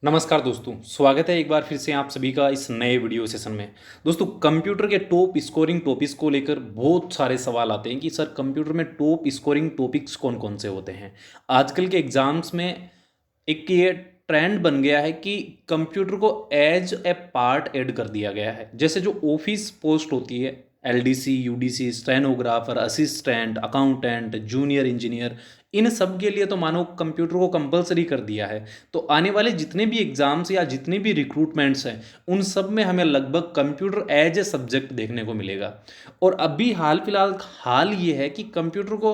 नमस्कार दोस्तों, स्वागत है एक बार फिर से आप सभी का इस नए वीडियो सेशन में। दोस्तों, कंप्यूटर के टॉप स्कोरिंग टॉपिक्स को लेकर बहुत सारे सवाल आते हैं कि सर कंप्यूटर में टॉप स्कोरिंग टॉपिक्स कौन कौन से होते हैं। आजकल के एग्जाम्स में एक ये ट्रेंड बन गया है कि कंप्यूटर को एज ए पार्ट ऐड कर दिया गया है। जैसे जो ऑफिस पोस्ट होती है, LDC, UDC, stenographer, assistant, accountant, junior engineer, इन सब के लिए तो मानो कंप्यूटर को कंपलसरी कर दिया है। तो आने वाले जितने भी एग्जाम्स या जितने भी रिक्रूटमेंट्स हैं, उन सब में हमें लगभग कंप्यूटर एज ए सब्जेक्ट देखने को मिलेगा। और अभी हाल फिलहाल हाल ये है कि कंप्यूटर को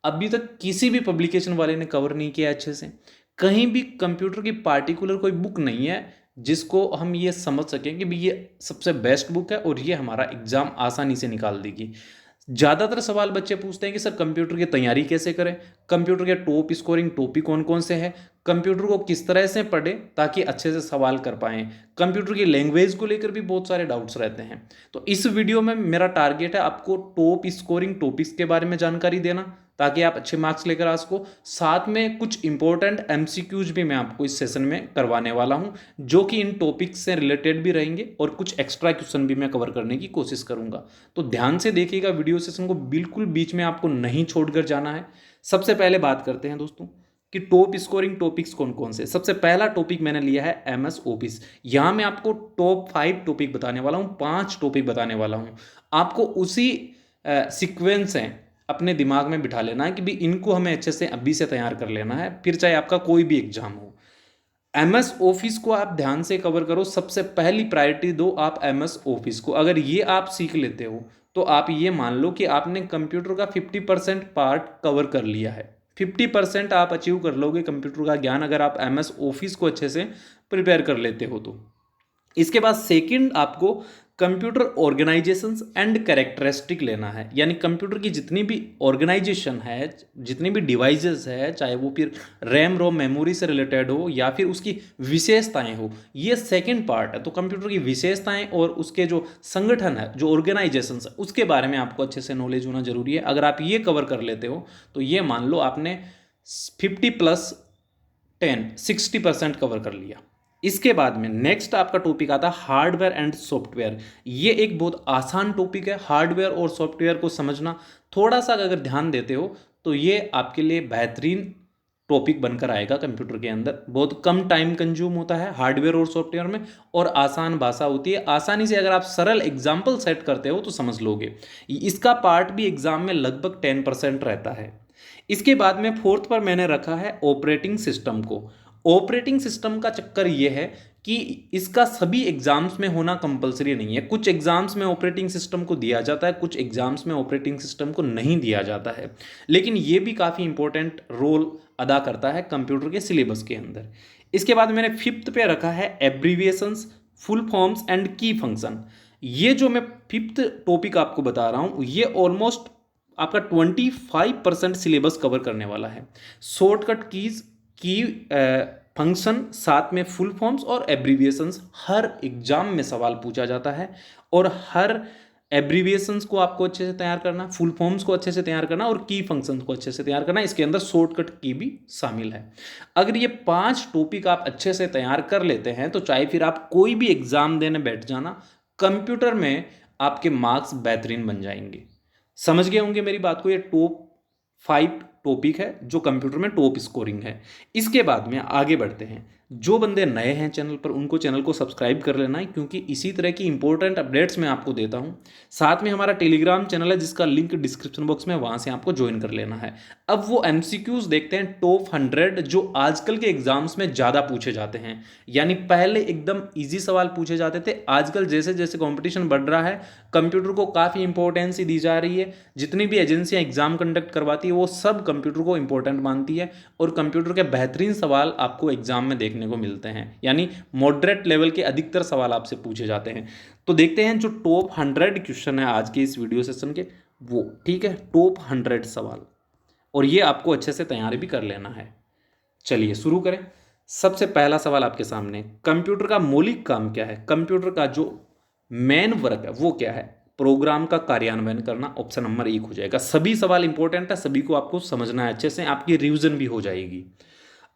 अभी तक किसी भी पब्लिकेशन वाले ने कवर नहीं किया अच्छे से। कहीं भी कंप्यूटर की पार्टिकुलर कोई बुक नहीं है जिसको हम ये समझ सकें कि भाई ये सबसे बेस्ट बुक है और ये हमारा एग्जाम आसानी से निकाल देगी। ज़्यादातर सवाल बच्चे पूछते हैं कि सर कंप्यूटर की तैयारी कैसे करें, कंप्यूटर के टॉप स्कोरिंग टॉपिक कौन कौन से हैं, कंप्यूटर को किस तरह से पढ़ें ताकि अच्छे से सवाल कर पाएँ। कंप्यूटर की लैंग्वेज को लेकर भी बहुत सारे डाउट्स रहते हैं। तो इस वीडियो में मेरा टारगेट है आपको टॉप स्कोरिंग टॉपिक्स के बारे में जानकारी देना ताकि आप अच्छे मार्क्स लेकर आ सको। साथ में कुछ इंपॉर्टेंट एमसीक्यूज भी मैं आपको इस सेशन में करवाने वाला हूं, जो कि इन टॉपिक्स से रिलेटेड भी रहेंगे और कुछ एक्स्ट्रा क्वेश्चन भी मैं कवर करने की कोशिश करूंगा। तो ध्यान से देखिएगा वीडियो सेशन को, बिल्कुल बीच में आपको नहीं छोड़कर जाना है। सबसे पहले बात करते हैं दोस्तों कि टॉप स्कोरिंग टॉपिक्स कौन कौन से। सबसे पहला टॉपिक मैंने लिया है एमएस ऑफिस। यहां मैं आपको टॉप 5 टॉपिक बताने वाला हूं, 5 टॉपिक बताने वाला हूं। आपको उसी सीक्वेंस है अपने दिमाग में बिठा लेना है कि भाई इनको हमें अच्छे से अभी से तैयार कर लेना है, फिर चाहे आपका कोई भी एग्जाम हो। एमएस ऑफिस को आप ध्यान से कवर करो, सबसे पहली प्रायोरिटी दो आप एमएस ऑफिस को। अगर ये आप सीख लेते हो तो आप ये मान लो कि आपने कंप्यूटर का 50% पार्ट कवर कर लिया है। 50% आप अचीव कर लोगे कंप्यूटर का ज्ञान अगर आप एमएस ऑफिस को अच्छे से प्रिपेयर कर लेते हो तो। इसके बाद सेकंड आपको कंप्यूटर ऑर्गेनाइजेशंस एंड कैरेक्टरिस्टिक लेना है, यानी कंप्यूटर की जितनी भी ऑर्गेनाइजेशन है, जितनी भी डिवाइसेस है, चाहे वो फिर रैम रोम मेमोरी से रिलेटेड हो या फिर उसकी विशेषताएं हो, ये सेकंड पार्ट है। तो कंप्यूटर की विशेषताएं और उसके जो संगठन है, जो ऑर्गेनाइजेशन है, उसके बारे में आपको अच्छे से नॉलेज होना जरूरी है। अगर आप ये कवर कर लेते हो तो ये मान लो आपने 50+10 60% कवर कर लिया। इसके बाद में नेक्स्ट आपका टॉपिक आता है हार्डवेयर एंड सॉफ्टवेयर। ये एक बहुत आसान टॉपिक है। हार्डवेयर और सॉफ्टवेयर को समझना, थोड़ा सा अगर ध्यान देते हो तो ये आपके लिए बेहतरीन टॉपिक बनकर आएगा। कंप्यूटर के अंदर बहुत कम टाइम कंज्यूम होता है हार्डवेयर और सॉफ्टवेयर में, और आसान भाषा होती है। आसानी से अगर आप सरल एग्जाम्पल सेट करते हो तो समझ लोगे। इसका पार्ट भी एग्जाम में लगभग 10% रहता है। इसके बाद में फोर्थ पर मैंने रखा है ऑपरेटिंग सिस्टम को। ऑपरेटिंग सिस्टम का चक्कर यह है कि इसका सभी एग्जाम्स में होना कंपलसरी नहीं है। कुछ एग्जाम्स में ऑपरेटिंग सिस्टम को दिया जाता है, कुछ एग्जाम्स में ऑपरेटिंग सिस्टम को नहीं दिया जाता है, लेकिन यह भी काफ़ी इंपॉर्टेंट रोल अदा करता है कंप्यूटर के सिलेबस के अंदर। इसके बाद मैंने फिफ्थ पे रखा है एब्रीविएशंस, फुल फॉर्म्स एंड की फंक्शन। ये जो मैं फिफ्थ टॉपिक आपको बता रहा हूँ, ये ऑलमोस्ट आपका 25% सिलेबस कवर करने वाला है। शॉर्टकट कीज, की फंक्शन, साथ में फुल फॉर्म्स और एब्रीविएशंस हर एग्जाम में सवाल पूछा जाता है। और हर एब्रीविएशंस को आपको अच्छे से तैयार करना, फुल फॉर्म्स को अच्छे से तैयार करना और की फंक्शंस को अच्छे से तैयार करना। इसके अंदर शॉर्टकट की भी शामिल है। अगर ये 5 टॉपिक आप अच्छे से तैयार कर लेते हैं तो चाहे फिर आप कोई भी एग्जाम देने बैठ जाना, कंप्यूटर में आपके मार्क्स बेहतरीन बन जाएंगे। समझ गए होंगे मेरी बात को। ये टॉप 5 टॉपिक है जो कंप्यूटर में टॉप स्कोरिंग है। इसके बाद में आगे बढ़ते हैं। जो बंदे नए हैं चैनल पर, उनको चैनल को सब्सक्राइब कर लेना है, क्योंकि इसी तरह की इंपॉर्टेंट अपडेट्स मैं आपको देता हूं। साथ में हमारा टेलीग्राम चैनल है जिसका लिंक डिस्क्रिप्शन बॉक्स में, वहां से आपको ज्वाइन कर लेना है। अब वो एमसीक्यूज देखते हैं टॉप 100 जो आजकल के एग्जाम्स में ज़्यादा पूछे जाते हैं। यानी पहले एकदम ईजी सवाल पूछे जाते थे, आजकल जैसे जैसे कॉम्पिटिशन बढ़ रहा है कंप्यूटर को काफ़ी इंपॉर्टेंस दी जा रही है। जितनी भी एजेंसियां एग्जाम कंडक्ट करवाती है वो सब कंप्यूटर को इंपॉर्टेंट मानती है, और कंप्यूटर के बेहतरीन सवाल आपको एग्जाम में देखने को मिलते हैं। यानी मॉडरेट लेवल के अधिकतर सवाल आपसे पूछे जाते हैं। तो देखते हैं जो टॉप 100 क्वेश्चन है आज के इस वीडियो सेशन के, वो ठीक है, टॉप 100 सवाल, और ये आपको अच्छे से तैयारी भी कर लेना है। चलिए शुरू करें। सबसे पहला सवाल आपके सामने, कंप्यूटर का मौलिक काम क्या है? कंप्यूटर का जो मेन वर्क है वो क्या है? प्रोग्राम का कार्यान्वयन करना। ऑप्शन नंबर 1 हो जाएगा। सभी सवाल इंपॉर्टेंट है, सभी को आपको समझना है अच्छे से, आपकी रिवीजन भी हो जाएगी।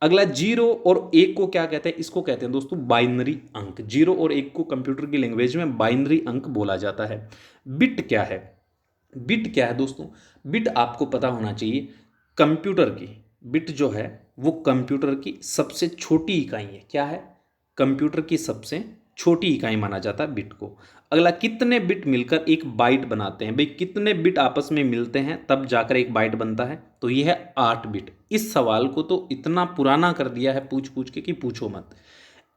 अगला 0 और 1 को क्या कहते हैं, इसको कहते हैं दोस्तों बाइनरी अंक। 0 और 1 को कंप्यूटर की लैंग्वेज में बाइनरी अंक बोला जाता है। बिट क्या है, बिट क्या है दोस्तों, बिट आपको पता होना चाहिए, कंप्यूटर की बिट जो है वो कंप्यूटर की सबसे छोटी इकाई है। क्या है, कंप्यूटर की सबसे छोटी इकाई माना जाता है बिट को। अगला, कितने बिट मिलकर एक बाइट बनाते हैं, भाई कितने बिट आपस में मिलते हैं तब जाकर एक बाइट बनता है, तो ये है 8 बिट। इस सवाल को तो इतना पुराना कर दिया है पूछ पूछ के कि पूछो मत।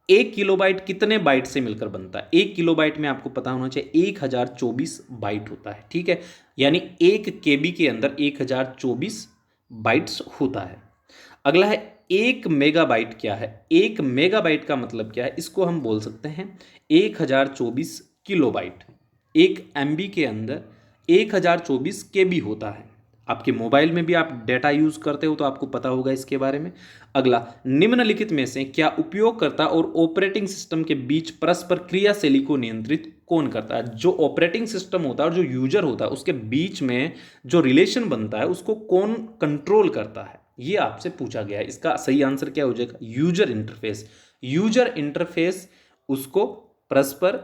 1 किलोबाइट कितने बाइट से मिलकर बनता है, 1 किलोबाइट में आपको पता होना चाहिए 1024 बाइट होता है, ठीक है, यानी 1 KB के अंदर 1024 बाइट्स होता है। अगला है 1 मेगाबाइट क्या है, 1 मेगाबाइट का मतलब क्या है, इसको हम बोल सकते हैं 1024 किलोबाइट। 1 MB के अंदर 1024 KB होता है। आपके मोबाइल में भी आप डेटा यूज करते हो तो आपको पता होगा इसके बारे में। अगला, निम्नलिखित में से क्या उपयोगकर्ता और ऑपरेटिंग सिस्टम के बीच परस्पर क्रियाशैली को नियंत्रित कौन करता है। जो ऑपरेटिंग सिस्टम होता है और जो यूजर होता है उसके बीच में जो रिलेशन बनता है उसको कौन कंट्रोल करता है, ये आपसे पूछा गया है। इसका सही आंसर क्या हो जाएगा, यूजर इंटरफेस। यूजर इंटरफेस उसको परस्पर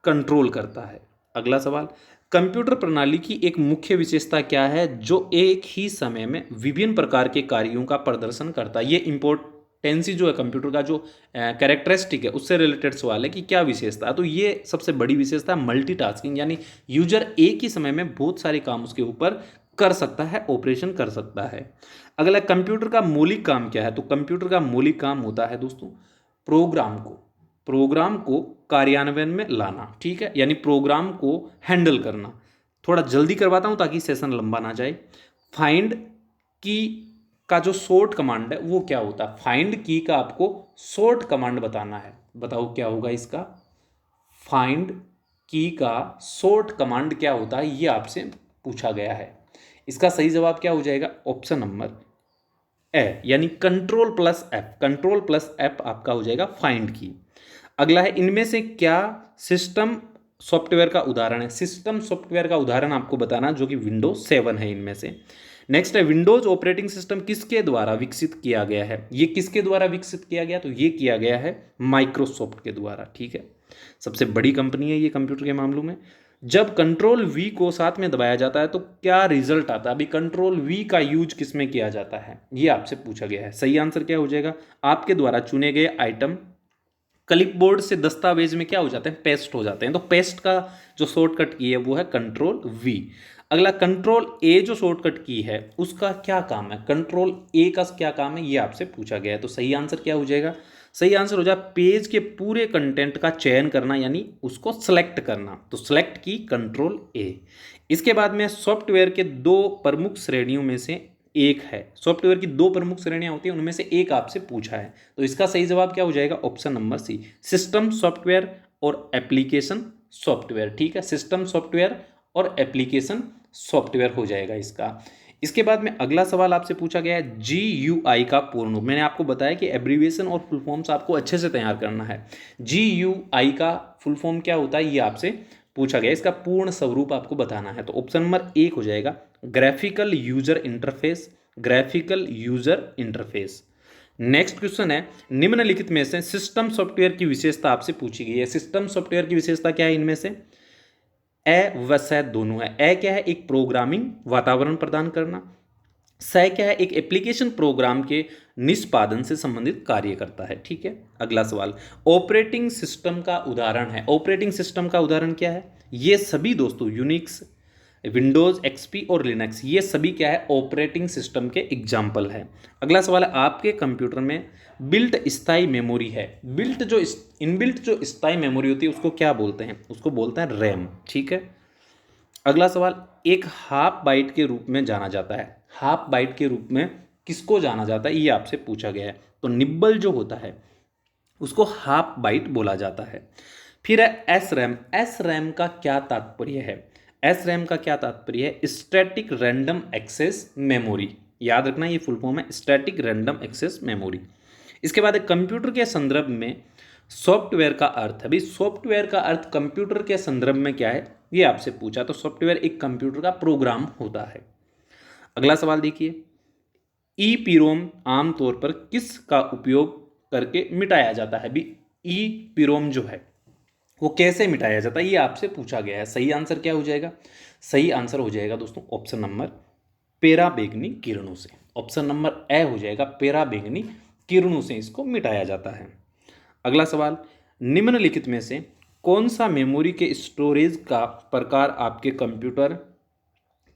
कंट्रोल करता है। अगला सवाल, कंप्यूटर प्रणाली की एक मुख्य विशेषता क्या है जो एक ही समय में विभिन्न प्रकार के कार्यों का प्रदर्शन करता है। ये इंपॉर्टेंसी जो है कंप्यूटर का जो कैरेक्टरिस्टिक है उससे रिलेटेड सवाल है कि क्या विशेषता है, तो ये सबसे बड़ी विशेषता मल्टीटास्किंग, यानी यूजर एक ही समय में बहुत सारे काम उसके ऊपर कर सकता है, ऑपरेशन कर सकता है। अगला, कंप्यूटर का मौलिक काम क्या है, तो कंप्यूटर का मौलिक काम होता है दोस्तों प्रोग्राम को कार्यान्वयन में लाना, ठीक है, यानी प्रोग्राम को हैंडल करना। थोड़ा जल्दी करवाता हूं ताकि सेशन लंबा ना जाए। फाइंड की का जो शॉर्ट कमांड है वो क्या होता है, फाइंड की का आपको शॉर्ट कमांड बताना है, बताओ क्या होगा इसका। फाइंड की का शॉर्ट कमांड क्या होता है ये आपसे पूछा गया है। इसका सही जवाब क्या हो जाएगा, ऑप्शन नंबर ए, यानी कंट्रोल+F। कंट्रोल+F आपका हो जाएगा फाइंड की। अगला है, इनमें से क्या सिस्टम सॉफ्टवेयर का उदाहरण है। सिस्टम सॉफ्टवेयर का उदाहरण आपको बताना जो कि विंडोज 7 है इनमें से। नेक्स्ट है, विंडोज ऑपरेटिंग सिस्टम किसके द्वारा विकसित किया गया है। ये किसके द्वारा विकसित किया गया, तो ये किया गया है माइक्रोसॉफ्ट के द्वारा, ठीक है, सबसे बड़ी कंपनी है ये कंप्यूटर के मामलों में। जब कंट्रोल V को साथ में दबाया जाता है तो क्या रिजल्ट आता है, अभी कंट्रोल V का यूज किस में किया जाता है ये आपसे पूछा गया है। सही आंसर क्या हो जाएगा, आपके द्वारा चुने गए आइटम क्लिपबोर्ड से दस्तावेज में क्या हो जाते हैं, पेस्ट हो जाते हैं, तो पेस्ट का जो शॉर्टकट की है वो है कंट्रोल V। अगला, कंट्रोल A जो शॉर्टकट की है उसका क्या काम है, कंट्रोल A का क्या काम है ये आपसे पूछा गया है। तो सही आंसर क्या हो जाएगा, सही आंसर हो जाए पेज के पूरे कंटेंट का चयन करना, यानी उसको सेलेक्ट करना, तो सेलेक्ट की कंट्रोल A। इसके बाद में सॉफ्टवेयर के 2 प्रमुख श्रेणियों में से एक है, सॉफ्टवेयर की 2 प्रमुख श्रेणियां होती हैं उनमें से एक आपसे पूछा है, तो इसका सही जवाब क्या हो जाएगा, option number C, system software और एप्लीकेशन सॉफ्टवेयर, ठीक है, सिस्टम सॉफ्टवेयर और एप्लीकेशन सॉफ्टवेयर हो जाएगा इसका। इसके बाद में अगला सवाल आपसे पूछा गया है GUI का पूर्ण रूप। मैंने आपको बताया कि एब्रीविएशन और फुल फॉर्म्स आपको अच्छे से तैयार करना है। GUI का फुल फॉर्म क्या होता है ये आपसे पूछा गया, इसका पूर्ण स्वरूप आपको बताना है, तो ऑप्शन नंबर 1 हो जाएगा graphical user interface, graphical user interface. Next question है, निम्नलिखित में से सिस्टम सॉफ्टवेयर की विशेषता आपसे पूछी गई है। सिस्टम सॉफ्टवेयर की विशेषता क्या है, इनमें से ए व स दोनों है। ए क्या है, एक प्रोग्रामिंग वातावरण प्रदान करना। स क्या है, एक एप्लीकेशन प्रोग्राम के निष्पादन से संबंधित कार्य करता है, ठीक है। अगला सवाल, ऑपरेटिंग सिस्टम का उदाहरण है। ऑपरेटिंग सिस्टम का उदाहरण क्या है, ये सभी दोस्तों यूनिक्स, विंडोज XP और लिनक्स, ये सभी क्या है, ऑपरेटिंग सिस्टम के एग्जाम्पल है। अगला सवाल है, आपके कंप्यूटर में बिल्ट स्थायी मेमोरी है। बिल्ट जो इनबिल्ट जो स्थायी मेमोरी होती है उसको क्या बोलते हैं, उसको बोलते हैं रैम, ठीक है। अगला सवाल, एक हाफ बाइट के रूप में जाना जाता है। हाफ बाइट के रूप में किसको जाना जाता है ये आपसे पूछा गया है, तो निब्बल जो होता है उसको हाफ बाइट बोला जाता है। फिर है SRAM। SRAM का क्या तात्पर्य है, SRAM का क्या तात्पर्य है, स्टैटिक रैंडम एक्सेस मेमोरी, याद रखना ये फुल फॉर्म है, स्टैटिक रैंडम एक्सेस मेमोरी। इसके बाद कंप्यूटर के संदर्भ में सॉफ्टवेयर का अर्थ है। भाई सॉफ्टवेयर का अर्थ कंप्यूटर के संदर्भ में क्या है ये आपसे पूछा, तो सॉफ्टवेयर एक कंप्यूटर का प्रोग्राम होता है। अगला सवाल देखिए, ईपीरोम आमतौर पर किस का उपयोग करके मिटाया जाता है? भी ईपीरोम जो है वो कैसे मिटाया जाता है, ये आपसे पूछा गया है। सही आंसर क्या हो जाएगा? सही आंसर हो जाएगा दोस्तों ऑप्शन नंबर पेराबैंगनी किरणों से। ऑप्शन नंबर ए हो जाएगा, पेराबैंगनी किरणों से इसको मिटाया जाता है। अगला सवाल, निम्नलिखित में से कौन सा मेमोरी के स्टोरेज का प्रकार आपके कंप्यूटर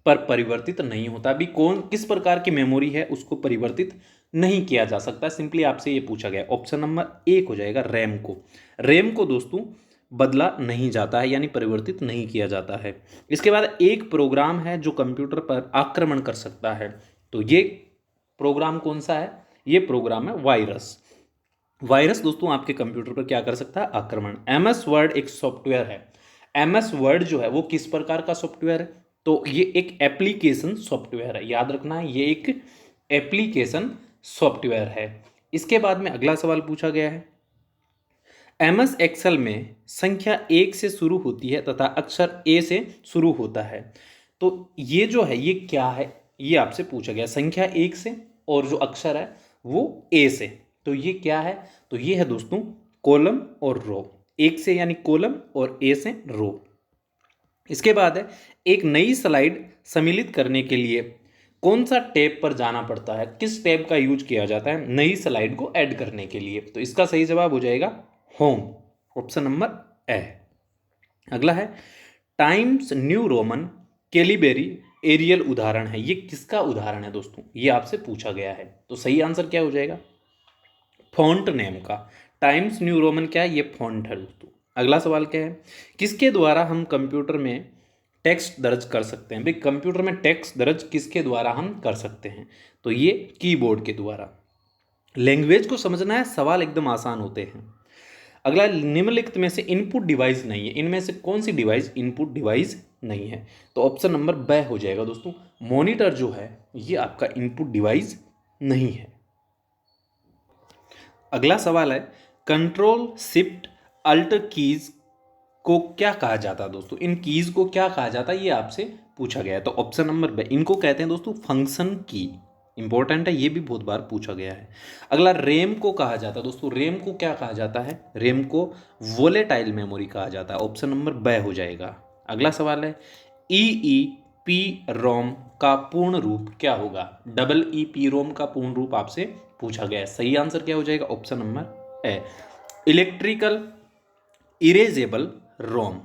पर परिवर्तित नहीं होता? अभी कौन किस प्रकार की मेमोरी है उसको परिवर्तित नहीं किया जा सकता, सिंपली आपसे ये पूछा गया। ऑप्शन नंबर एक हो जाएगा रैम को। रैम को दोस्तों बदला नहीं जाता है, यानी परिवर्तित नहीं किया जाता है। इसके बाद एक प्रोग्राम है जो कंप्यूटर पर आक्रमण कर सकता है, तो ये प्रोग्राम कौन सा है? ये प्रोग्राम है वायरस। वायरस दोस्तों आपके कंप्यूटर पर क्या कर सकता है? आक्रमण। एमएस वर्ड एक सॉफ्टवेयर है। एमएस वर्ड जो है वो किस प्रकार का सॉफ्टवेयर है? तो ये एक एप्लीकेशन सॉफ्टवेयर है, याद रखना है, ये एक एप्लीकेशन सॉफ्टवेयर है। इसके बाद में अगला सवाल पूछा गया है, एमएस एक्सेल में संख्या 1 से शुरू होती है तथा अक्षर ए से शुरू होता है, तो ये जो है ये क्या है? ये आपसे पूछा गया, संख्या 1 से और जो अक्षर है वो ए से, तो ये क्या है? तो ये है दोस्तों कॉलम और रो। 1 से यानी कॉलम और ए से रो। इसके बाद है, एक नई स्लाइड सम्मिलित करने के लिए कौन सा टैब पर जाना पड़ता है? किस टैब का यूज किया जाता है नई स्लाइड को ऐड करने के लिए? तो इसका सही जवाब हो जाएगा होम। Option number A. अगला है, Times New Roman Calibri Arial उदाहरण है, ये किसका उदाहरण है दोस्तों? ये आपसे पूछा गया है, तो सही आंसर क्या हो जाएगा? फॉन्ट नेम का। टाइम्स न्यू रोमन क्या है? ये फॉन्ट है दोस्तों। अगला सवाल क्या है, किसके द्वारा हम कंप्यूटर में टेक्स्ट दर्ज कर सकते हैं? भाई कंप्यूटर में टेक्स्ट दर्ज किसके द्वारा हम कर सकते हैं? तो ये कीबोर्ड के द्वारा। लैंग्वेज को समझना है, सवाल एकदम आसान होते हैं। अगला, निम्नलिखित में से इनपुट डिवाइस नहीं है, इनमें से कौन सी डिवाइस इनपुट डिवाइस नहीं है? तो ऑप्शन नंबर ब हो जाएगा दोस्तों, मॉनिटर जो है ये आपका इनपुट डिवाइस नहीं है। अगला सवाल है, कंट्रोल शिफ्ट अल्ट कीज को क्या कहा जाता है दोस्तों? इन कीज को क्या कहा जाता है, ये आपसे पूछा गया है। तो ऑप्शन नंबर ब, इनको कहते हैं दोस्तों फंक्शन की। इंपॉर्टेंट है, ये भी बहुत बार पूछा गया है। अगला, रैम को कहा जाता है दोस्तों, रैम को क्या कहा जाता है? रैम को वोलेटाइल मेमोरी कहा जाता है। ऑप्शन नंबर ब हो जाएगा। अगला सवाल है, ई पी रोम का पूर्ण रूप क्या होगा? डबल ई पी रोम का पूर्ण रूप आपसे पूछा गया है। सही आंसर क्या हो जाएगा? Option number A, electrical erasable ROM.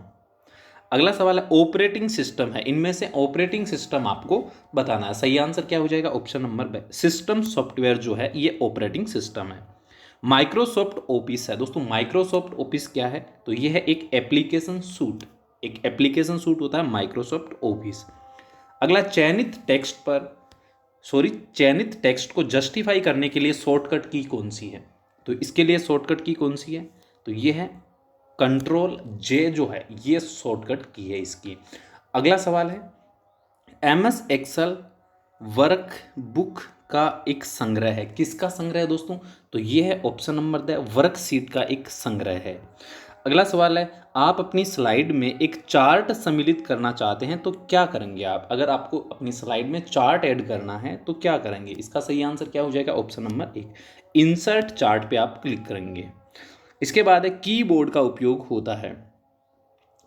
अगला सवाल है, ऑपरेटिंग सिस्टम है, इनमें से ऑपरेटिंग सिस्टम आपको बताना है। सही आंसर क्या हो जाएगा? ऑप्शन नंबर ब, सिस्टम सॉफ्टवेयर जो है ये ऑपरेटिंग सिस्टम है। माइक्रोसॉफ्ट ऑफिस है दोस्तों, माइक्रोसॉफ्ट ऑफिस क्या है? तो ये है एक एप्लीकेशन सूट, एक एप्लीकेशन सूट होता है माइक्रोसॉफ्ट ऑफिस। अगला, चयनित टेक्स्ट को जस्टिफाई करने के लिए शॉर्टकट की कौन सी है? तो इसके लिए शॉर्टकट की कौन सी है? तो ये है कंट्रोल जे जो है ये शॉर्टकट की है इसकी। अगला सवाल है, एमएस एक्सेल वर्क बुक का एक संग्रह है, किसका संग्रह है दोस्तों? तो ये है ऑप्शन नंबर द, वर्कशीट का एक संग्रह है। अगला सवाल है, आप अपनी स्लाइड में एक चार्ट सम्मिलित करना चाहते हैं तो क्या करेंगे आप? अगर आपको अपनी स्लाइड में चार्ट ऐड करना है तो क्या करेंगे? इसका सही आंसर क्या हो जाएगा? ऑप्शन नंबर एक, इंसर्ट चार्ट पे आप क्लिक करेंगे। इसके बाद है, कीबोर्ड का उपयोग होता है,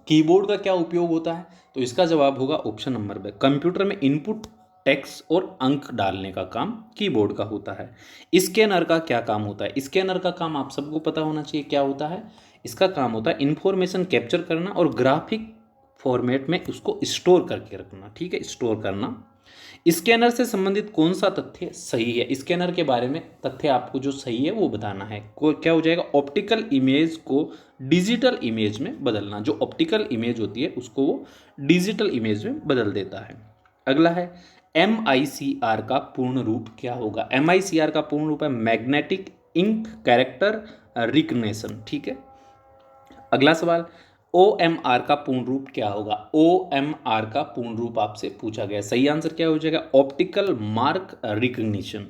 कीबोर्ड का क्या उपयोग होता है? तो इसका जवाब होगा ऑप्शन नंबर ब, कंप्यूटर में इनपुट टेक्स्ट और अंक डालने का काम कीबोर्ड का होता है। स्कैनर का क्या काम होता है? स्कैनर का काम आप सबको पता होना चाहिए, क्या होता है? इसका काम होता है इंफॉर्मेशन कैप्चर करना और ग्राफिक फॉर्मेट में उसको स्टोर करके रखना, ठीक है, स्टोर करना। स्कैनर से संबंधित कौन सा तथ्य सही है? स्कैनर के बारे में तथ्य आपको जो सही है वो बताना है। क्या हो जाएगा? ऑप्टिकल इमेज को डिजिटल इमेज में बदलना, जो ऑप्टिकल इमेज होती है उसको वो डिजिटल इमेज में बदल देता है। अगला है, MICR का पूर्ण रूप क्या होगा? MICR का पूर्ण रूप है मैग्नेटिक इंक कैरेक्टर रिकग्निशन, ठीक है। अगला सवाल, OMR का पूर्ण रूप क्या होगा? OMR का पूर्ण रूप आपसे पूछा गया, सही आंसर क्या हो जाएगा? Optical mark recognition.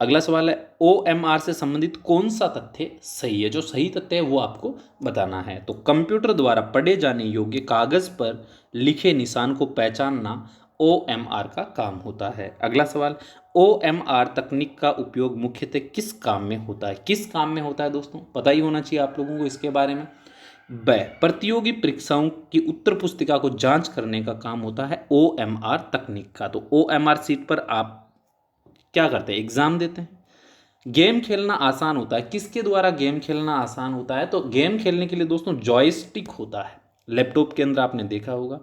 अगला सवाल है, OMR से संबंधित कौन सा तथ्य सही है? जो सही तथ्य है वो आपको बताना है। तो कंप्यूटर द्वारा पढ़े जाने योग्य कागज पर लिखे निशान को पहचानना OMR का काम होता है। अगला सवाल, OMR तकनीक का उपयोग मुख्यतः किस काम में होता है? किस काम में होता है दोस्तों, पता ही होना चाहिए आप लोगों को इसके बारे में। ब, प्रतियोगी परीक्षाओं की उत्तर पुस्तिका को जांच करने का काम होता है OMR तकनीक का। तो OMR सीट पर आप क्या करते हैं, एग्जाम देते हैं। गेम खेलना आसान होता है, किसके द्वारा गेम खेलना आसान होता है? तो गेम खेलने के लिए दोस्तों जॉयस्टिक होता है, लैपटॉप के अंदर आपने देखा होगा।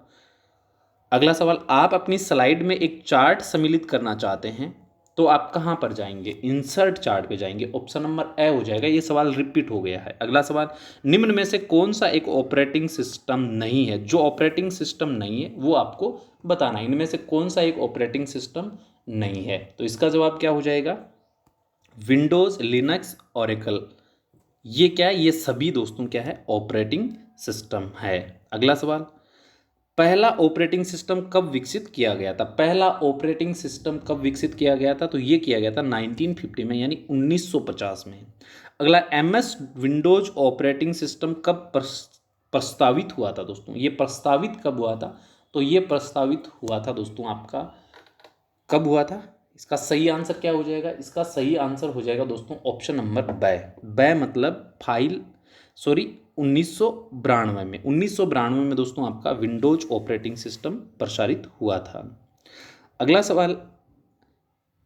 अगला सवाल, आप अपनी स्लाइड में एक चार्ट सम्मिलित करना चाहते हैं तो आप कहां पर जाएंगे? इंसर्ट चार्ट पे जाएंगे, ऑप्शन नंबर ए हो जाएगा। ये सवाल रिपीट हो गया है। अगला सवाल, निम्न में से कौन सा एक ऑपरेटिंग सिस्टम नहीं है? जो ऑपरेटिंग सिस्टम नहीं है वो आपको बताना है। इनमें से कौन सा एक ऑपरेटिंग सिस्टम नहीं है? तो इसका जवाब क्या हो जाएगा? Windows, Linux, Oracle. ये क्या है? ये सभी दोस्तों क्या है? ऑपरेटिंग सिस्टम है। अगला सवाल, पहला ऑपरेटिंग सिस्टम कब विकसित किया गया था? पहला ऑपरेटिंग सिस्टम कब विकसित किया गया था? तो ये किया गया था 1950 में, यानी 1950 में। अगला, MS विंडोज ऑपरेटिंग सिस्टम कब प्रस्तावित हुआ था दोस्तों? ये प्रस्तावित कब हुआ था? तो ये प्रस्तावित हुआ था दोस्तों आपका, कब हुआ था? इसका सही आंसर क्या हो जाएगा? इसका सही आंसर हो जाएगा दोस्तों ऑप्शन नंबर ब मतलब फाइल, सॉरी, 1992 में। 1992 में दोस्तों आपका विंडोज ऑपरेटिंग सिस्टम प्रसारित हुआ था। अगला सवाल,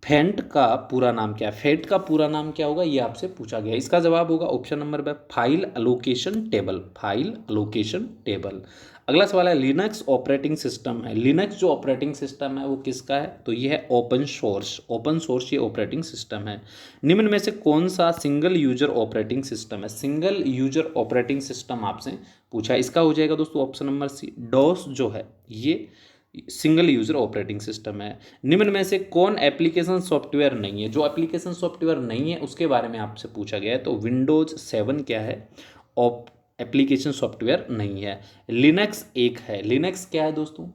फेंट का पूरा नाम क्या है? फेंट का पूरा नाम क्या होगा, ये आपसे पूछा गया। इसका जवाब होगा ऑप्शन नंबर ब, file allocation table. File allocation table. अगला सवाल है, लिनक्स ऑपरेटिंग सिस्टम है। लिनक्स जो ऑपरेटिंग सिस्टम है वो किसका है? तो ये है ओपन सोर्स। ओपन सोर्स ये ऑपरेटिंग सिस्टम है। निम्न में से कौन सा सिंगल यूजर ऑपरेटिंग सिस्टम है? सिंगल यूजर ऑपरेटिंग सिस्टम आपसे पूछा है। इसका हो जाएगा दोस्तों ऑप्शन नंबर सी, डॉस जो है ये सिंगल यूजर ऑपरेटिंग सिस्टम है। निम्न में से कौन एप्लीकेशन सॉफ्टवेयर नहीं है? जो एप्लीकेशन सॉफ्टवेयर नहीं है उसके बारे में आपसे पूछा गया है। तो विंडोज 7 क्या है? एप्लीकेशन सॉफ्टवेयर नहीं है। लिनक्स एक है। लिनक्स क्या है दोस्तों?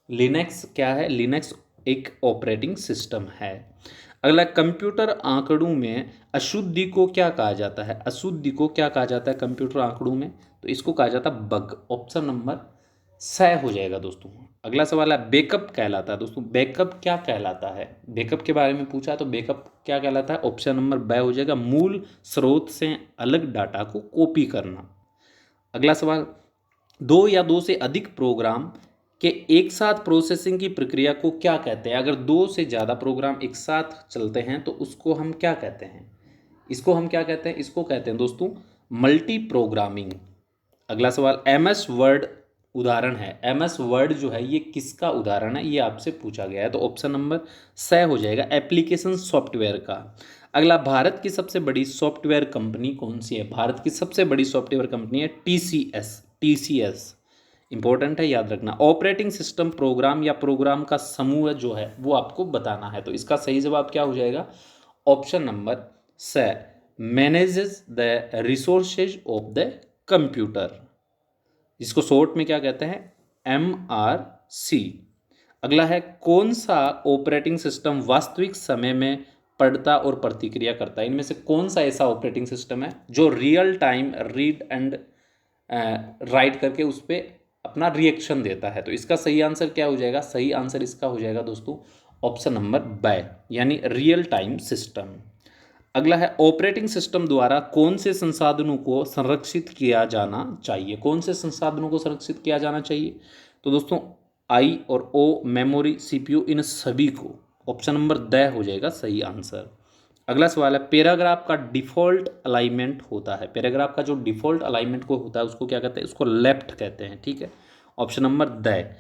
लिनक्स क्या है? लिनक्स एक ऑपरेटिंग सिस्टम है। अगला, कंप्यूटर आंकड़ों में अशुद्धि को क्या कहा जाता है? अशुद्धि को क्या कहा जाता है कंप्यूटर आंकड़ों में? तो इसको कहा जाता है बग। ऑप्शन नंबर स हो जाएगा दोस्तों। अगला सवाल है, बैकअप कहलाता है दोस्तों। बैकअप क्या कहलाता है? बैकअप के बारे में पूछा है, तो बैकअप क्या कहलाता है? ऑप्शन नंबर ब हो जाएगा, मूल स्रोत से अलग डाटा को कॉपी करना। अगला सवाल, दो या दो से अधिक प्रोग्राम के एक साथ प्रोसेसिंग की प्रक्रिया को क्या कहते हैं? अगर दो से ज़्यादा प्रोग्राम एक साथ चलते हैं तो उसको हम क्या कहते हैं? इसको हम क्या कहते हैं? इसको कहते हैं दोस्तों मल्टी प्रोग्रामिंग। अगला सवाल, MS वर्ड उदाहरण है। MS वर्ड जो है ये किसका उदाहरण है? ये आपसे पूछा गया है। तो ऑप्शन नंबर स हो जाएगा, एप्लीकेशन सॉफ्टवेयर का। अगला, भारत की सबसे बड़ी सॉफ्टवेयर कंपनी कौन सी है? भारत की सबसे बड़ी सॉफ्टवेयर कंपनी है TCS। TCS इंपॉर्टेंट है, याद रखना। ऑपरेटिंग सिस्टम प्रोग्राम या प्रोग्राम का समूह जो है वो आपको बताना है। तो इसका सही जवाब क्या हो जाएगा? ऑप्शन नंबर स, manages the resources of the computer, जिसको शॉर्ट में क्या कहते हैं? MRC। अगला है, कौन सा ऑपरेटिंग सिस्टम वास्तविक समय में पढ़ता और प्रतिक्रिया करता है? इनमें से कौन सा ऐसा ऑपरेटिंग सिस्टम है जो real time read and right करके उस पर अपना रिएक्शन देता है? तो इसका सही आंसर क्या हो जाएगा? सही आंसर इसका हो जाएगा दोस्तों ऑप्शन नंबर ब, यानी रियल टाइम सिस्टम। अगला है, ऑपरेटिंग सिस्टम द्वारा कौन से संसाधनों को संरक्षित किया जाना चाहिए? कौन से संसाधनों को संरक्षित किया जाना चाहिए? तो दोस्तों I और O, मेमोरी, CPU, इन सभी को। ऑप्शन नंबर द हो जाएगा सही आंसर। अगला सवाल है, पैराग्राफ का डिफॉल्ट अलाइनमेंट होता है। पैराग्राफ का जो डिफॉल्ट अलाइनमेंट को होता है उसको क्या कहते हैं? उसको लेफ्ट कहते हैं, ठीक है। Option number D.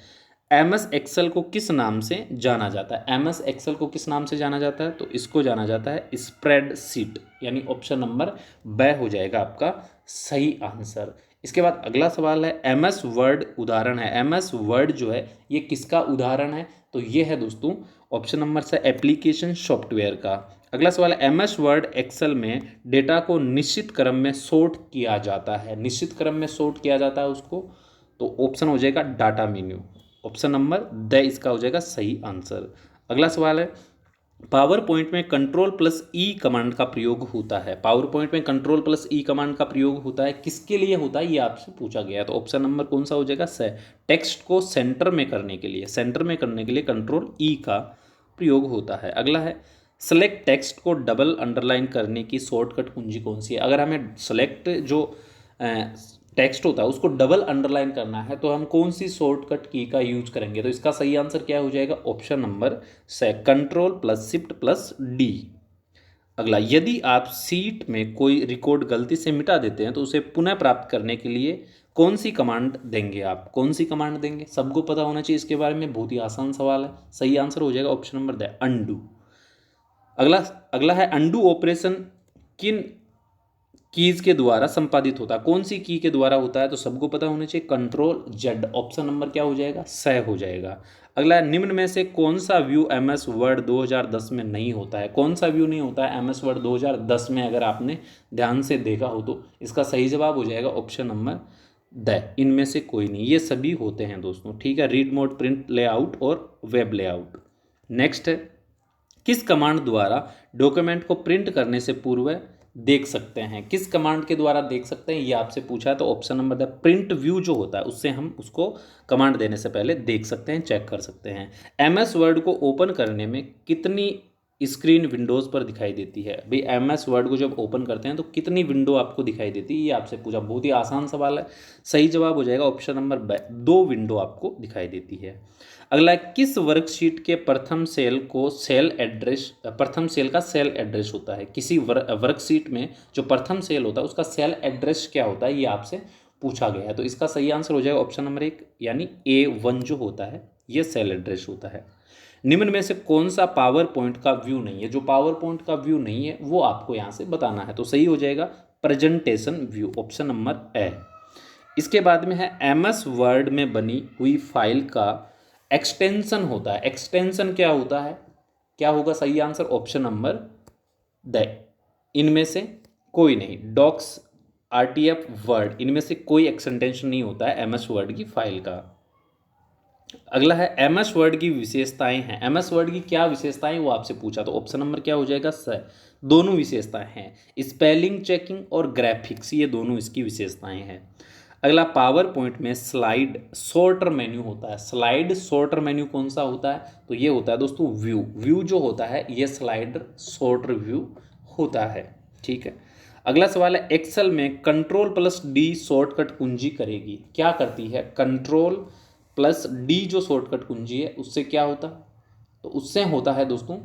MS Excel को किस नाम से जाना जाता है? MS एक्सेल को किस नाम से जाना जाता है? तो इसको जाना जाता है स्प्रेडशीट, यानी ऑप्शन नंबर ब हो जाएगा आपका सही आंसर। इसके बाद अगला सवाल है, MS वर्ड उदाहरण है। MS वर्ड जो है ये किसका उदाहरण है? तो ये है दोस्तों ऑप्शन नंबर से एप्लीकेशन सॉफ्टवेयर का। अगला सवाल है, MS वर्ड एक्सेल में डेटा को निश्चित क्रम में सॉर्ट किया जाता है। निश्चित क्रम में सॉर्ट किया जाता है उसको, तो ऑप्शन हो जाएगा data menu. Option number the इसका हो जाएगा सही आंसर। अगला सवाल है, पावर पॉइंट में कंट्रोल प्लस ई कमांड का प्रयोग होता है। पावर पॉइंट में कंट्रोल प्लस ई कमांड का प्रयोग होता है, किसके लिए होता है ये आपसे पूछा गया है। तो ऑप्शन नंबर कौन सा हो जाएगा? टेक्स्ट को सेंटर में करने के लिए, सेंटर में करने के लिए कंट्रोल ई का प्रयोग होता है। अगला है सेलेक्ट टेक्स्ट को डबल अंडरलाइन करने की शॉर्टकट कुंजी कौन सी है। अगर हमें सेलेक्ट जो टेक्स्ट होता है उसको डबल अंडरलाइन करना है तो हम कौन सी शॉर्टकट की का यूज करेंगे? तो इसका सही आंसर क्या हो जाएगा? Option number control plus shift plus D. अगला, यदि आप सीट में कोई रिकॉर्ड गलती से मिटा देते हैं तो उसे पुनः प्राप्त करने के लिए कौन सी कमांड देंगे? आप कौन सी कमांड देंगे? सबको पता होना चाहिए इसके बारे में, बहुत ही आसान सवाल है। सही आंसर हो जाएगा ऑप्शन नंबर द अनडू। अगला अगला है अनडू ऑपरेशन किन कीज के द्वारा संपादित होता है? कौन सी की के द्वारा होता है? तो सबको पता होना चाहिए कंट्रोल जेड। ऑप्शन नंबर क्या हो जाएगा? सह हो जाएगा। अगला है निम्न में से कौन सा व्यू एमएस वर्ड 2010 में नहीं होता है? कौन सा व्यू नहीं होता है एमएस वर्ड 2010 में? अगर आपने ध्यान से देखा हो तो इसका सही जवाब हो जाएगा ऑप्शन नंबर द। इनमें से कोई नहीं, ये सभी होते हैं दोस्तों, ठीक है। रीड मोड, प्रिंट लेआउट और वेब लेआउट। नेक्स्ट है किस कमांड द्वारा डॉक्यूमेंट को प्रिंट करने से पूर्व देख सकते हैं? किस कमांड के द्वारा देख सकते हैं ये आपसे पूछा है। तो option number the print view जो होता है उससे हम उसको कमांड देने से पहले देख सकते हैं, चेक कर सकते हैं। एमएस वर्ड को ओपन करने में कितनी स्क्रीन विंडोज़ पर दिखाई देती है? भाई एमएस वर्ड को जब ओपन करते हैं तो कितनी विंडो आपको दिखाई देती है, ये आपसे पूछा। बहुत ही आसान सवाल है, सही जवाब हो जाएगा ऑप्शन नंबर 2 विंडो आपको दिखाई देती है। अगला, किस वर्कशीट के प्रथम सेल को सेल एड्रेस, प्रथम सेल का सेल एड्रेस होता है? किसी वर्कशीट में जो प्रथम सेल होता है उसका सेल एड्रेस क्या होता है, ये आपसे पूछा गया है। तो इसका सही आंसर हो जाएगा ऑप्शन नंबर 1 यानी A1 जो होता है ये सेल एड्रेस होता है। निम्न में से कौन सा पावर पॉइंट का व्यू नहीं है? जो पावर पॉइंट का व्यू नहीं है वो आपको यहाँ से बताना है। तो सही हो जाएगा प्रेजेंटेशन व्यू, ऑप्शन नंबर ए। इसके बाद में है एमएस वर्ड में बनी हुई फाइल का एक्सटेंशन होता है। एक्सटेंशन क्या होता है, क्या होगा सही आंसर? Option number the. इनमें से कोई नहीं, डॉक्स, आरटीएफ, वर्ड, इनमें से कोई एक्सटेंशन नहीं होता है एमएस वर्ड की फाइल का। अगला है एमएस वर्ड की विशेषताएं हैं। एमएस वर्ड की क्या विशेषताएं वो आपसे पूछा, तो ऑप्शन नंबर क्या हो जाएगा? दोनों विशेषताएं हैं, स्पेलिंग चेकिंग और ग्राफिक्स, ये दोनों इसकी विशेषताएं हैं। अगला, पावर पॉइंट में स्लाइड शॉर्टर मेन्यू होता है। स्लाइड शॉर्टर मेन्यू कौन सा होता है? तो ये होता है दोस्तों व्यू। व्यू जो होता है ये स्लाइड शॉर्टर व्यू होता है, ठीक है। अगला सवाल है एक्सेल में कंट्रोल प्लस डी शॉर्टकट कुंजी करेगी, क्या करती है? कंट्रोल प्लस डी जो शॉर्टकट कुंजी है उससे क्या होता है? तो उससे होता है दोस्तों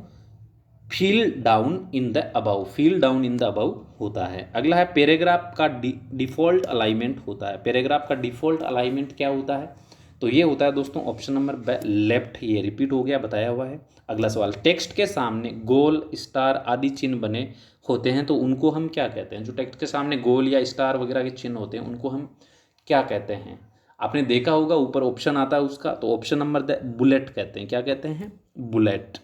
feel down in the above, feel down in the above होता है। अगला है पैराग्राफ का डिफॉल्ट अलाइनमेंट होता है। पैराग्राफ का डिफॉल्ट अलाइनमेंट क्या होता है? तो ये होता है दोस्तों ऑप्शन नंबर लेफ्ट, ये रिपीट हो गया, बताया हुआ है। अगला सवाल, टेक्स्ट के सामने गोल, स्टार आदि चिन्ह बने होते हैं तो उनको हम क्या कहते हैं? जो टेक्स्ट के सामने गोल या स्टार वगैरह के चिन्ह होते हैं उनको हम क्या कहते हैं? आपने देखा होगा ऊपर ऑप्शन आता है उसका, तो ऑप्शन नंबर बुलेट कहते हैं। क्या कहते हैं? बुलेट।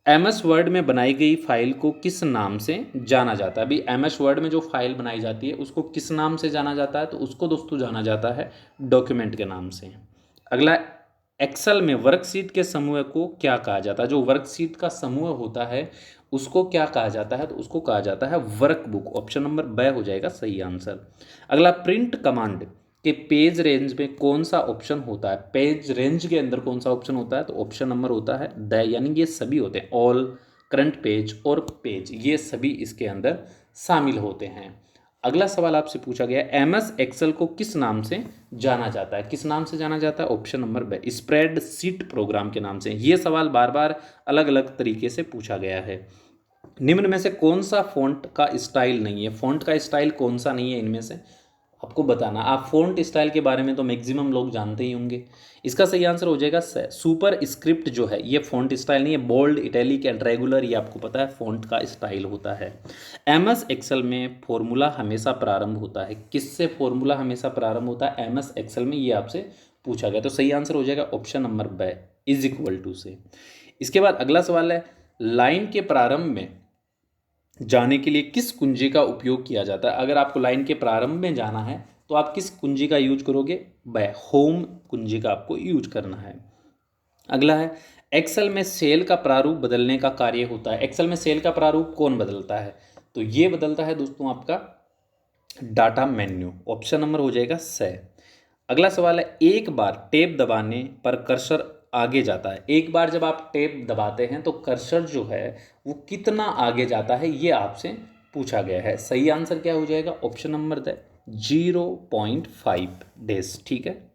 एमएस वर्ड में बनाई गई फाइल को किस नाम से जाना जाता है? अभी एमएस वर्ड में जो फाइल बनाई जाती है उसको किस नाम से जाना जाता है? तो उसको दोस्तों जाना जाता है डॉक्यूमेंट के नाम से। अगला, एक्सेल में वर्कशीट के समूह को क्या कहा जाता है? जो वर्कशीट का समूह होता है उसको क्या कहा जाता है? तो उसको कहा जाता है वर्कबुक। ऑप्शन नंबर ब हो जाएगा सही आंसर। अगला, प्रिंट कमांड के पेज रेंज में कौन सा ऑप्शन होता है? पेज रेंज के अंदर कौन सा ऑप्शन होता है? तो ऑप्शन नंबर होता है द, यानी ये सभी होते हैं, ऑल, करंट पेज और पेज, ये सभी इसके अंदर शामिल होते हैं। अगला सवाल आपसे पूछा गया एमएस एक्सेल को किस नाम से जाना जाता है? किस नाम से जाना जाता है? ऑप्शन नंबर ब, स्प्रेड शीट प्रोग्राम के नाम से। ये सवाल बार बार अलग अलग तरीके से पूछा गया है। निम्न में से कौन सा फॉन्ट का स्टाइल नहीं है? फॉन्ट का स्टाइल कौन सा नहीं है इनमें से आपको बताना। आप फॉन्ट स्टाइल के बारे में तो मैक्सिमम लोग जानते ही होंगे। इसका सही आंसर हो जाएगा सुपर स्क्रिप्ट जो है ये फॉन्ट स्टाइल नहीं है। बोल्ड, इटैलिक एंड रेगुलर ये आपको पता है फॉन्ट का स्टाइल होता है। एमएस एक्सेल में फॉर्मूला हमेशा प्रारंभ होता है, किससे फॉर्मूला हमेशा प्रारंभ होता है एमएस एक्सेल में? ये आपसे पूछा गया, तो सही आंसर हो जाएगा ऑप्शन नंबर ब, इज इक्वल टू से। इसके बाद अगला सवाल है लाइन के प्रारंभ में जाने के लिए किस कुंजी का उपयोग किया जाता है? अगर आपको लाइन के प्रारंभ में जाना है तो आप किस कुंजी का यूज करोगे? बाय होम कुंजी का आपको यूज करना है। अगला है एक्सेल में सेल का प्रारूप बदलने का कार्य होता है। एक्सेल में सेल का प्रारूप कौन बदलता है? तो ये बदलता है दोस्तों आपका डाटा मेन्यू। ऑप्शन नंबर हो जाएगा स। अगला सवाल है एक बार टैब दबाने पर कर्सर आगे जाता है। एक बार जब आप टैब दबाते हैं तो कर्सर जो है वो कितना आगे जाता है, ये आपसे पूछा गया है। सही आंसर क्या हो जाएगा? Option number the 0.5 days. ठीक है।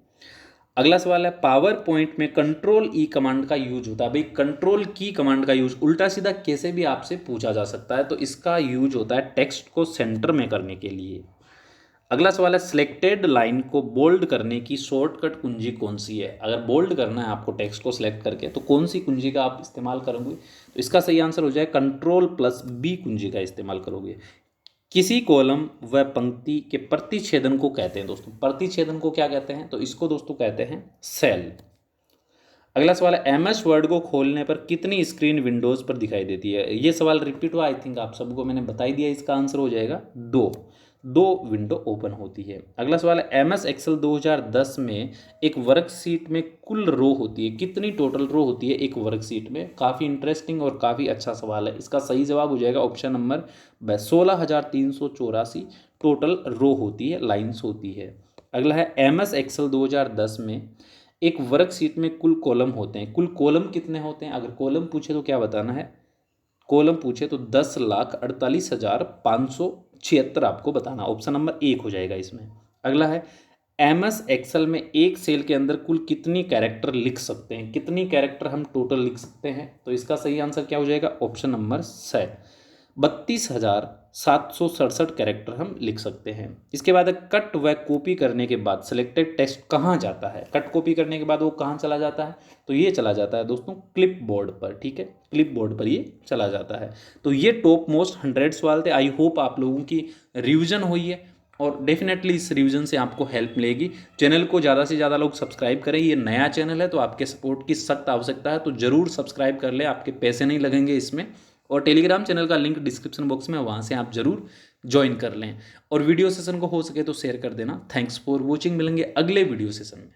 अगला सवाल है पावर पॉइंट में कंट्रोल ई कमांड का यूज होता है। भाई कंट्रोल की कमांड का यूज उल्टा सीधा कैसे भी आपसे पूछा जा सकता है, तो इसका यूज होता है टेक्स्ट को सेंटर में करने के लिए। अगला सवाल है सिलेक्टेड लाइन को बोल्ड करने की शॉर्टकट कुंजी कौन सी है? अगर बोल्ड करना है आपको टेक्स्ट को सिलेक्ट करके तो कौन सी कुंजी का आप इस्तेमाल करोगे? तो इसका सही आंसर हो जाए Ctrl+B कुंजी का इस्तेमाल करोगे। किसी कॉलम व पंक्ति के प्रतिच्छेदन को कहते हैं दोस्तों। प्रतिच्छेदन को क्या कहते हैं? तो इसको दोस्तों कहते हैं सेल। अगला सवाल है एमएस वर्ड को खोलने पर कितनी स्क्रीन विंडोज पर दिखाई देती है? ये सवाल रिपीट हुआ, आई थिंक आप सबको मैंने बता ही दिया। इसका आंसर हो जाएगा दो विंडो ओपन होती है। अगला सवाल है एमएस एक्सेल 2010 में एक वर्कशीट में कुल रो होती है, कितनी टोटल रो होती है एक वर्कशीट में? काफ़ी इंटरेस्टिंग और काफ़ी अच्छा सवाल है। इसका सही जवाब हो जाएगा ऑप्शन नंबर 16,384 टोटल रो होती है, लाइन्स होती है। अगला है एमएस एक्सेल 2010 में एक वर्कशीट में कुल कॉलम होते हैं। कुल कॉलम कितने होते हैं? अगर कॉलम पूछे तो क्या बताना है? कॉलम पूछे तो 10,48,576 आपको बताना। ऑप्शन नंबर 1 हो जाएगा इसमें। अगला है एमएस एक्सेल में एक सेल के अंदर कुल कितनी कैरेक्टर लिख सकते हैं? कितनी कैरेक्टर हम टोटल लिख सकते हैं? तो इसका सही आंसर क्या हो जाएगा? ऑप्शन नंबर 6, 32,767 कैरेक्टर हम लिख सकते हैं। इसके बाद कट व कॉपी करने के बाद सिलेक्टेड टेक्स्ट कहाँ जाता है? कट कॉपी करने के बाद वो कहाँ चला जाता है? तो ये चला जाता है दोस्तों क्लिप बोर्ड पर। ठीक है, क्लिप बोर्ड पर ये चला जाता है। तो ये टॉप मोस्ट 100 सवाल थे। आई होप आप लोगों की रिवीजन हुई है और डेफिनेटली इस रिवीजन से आपको हेल्प मिलेगी। चैनल को ज़्यादा से ज़्यादा लोग सब्सक्राइब करें। ये नया चैनल है तो आपके सपोर्ट की सख्त आवश्यकता है, तो ज़रूर सब्सक्राइब कर लें, आपके पैसे नहीं लगेंगे इसमें। और टेलीग्राम चैनल का लिंक डिस्क्रिप्शन बॉक्स में, वहाँ से आप जरूर ज्वाइन कर लें। और वीडियो सेशन को हो सके तो शेयर कर देना। Thanks for watching. मिलेंगे अगले वीडियो सेशन में।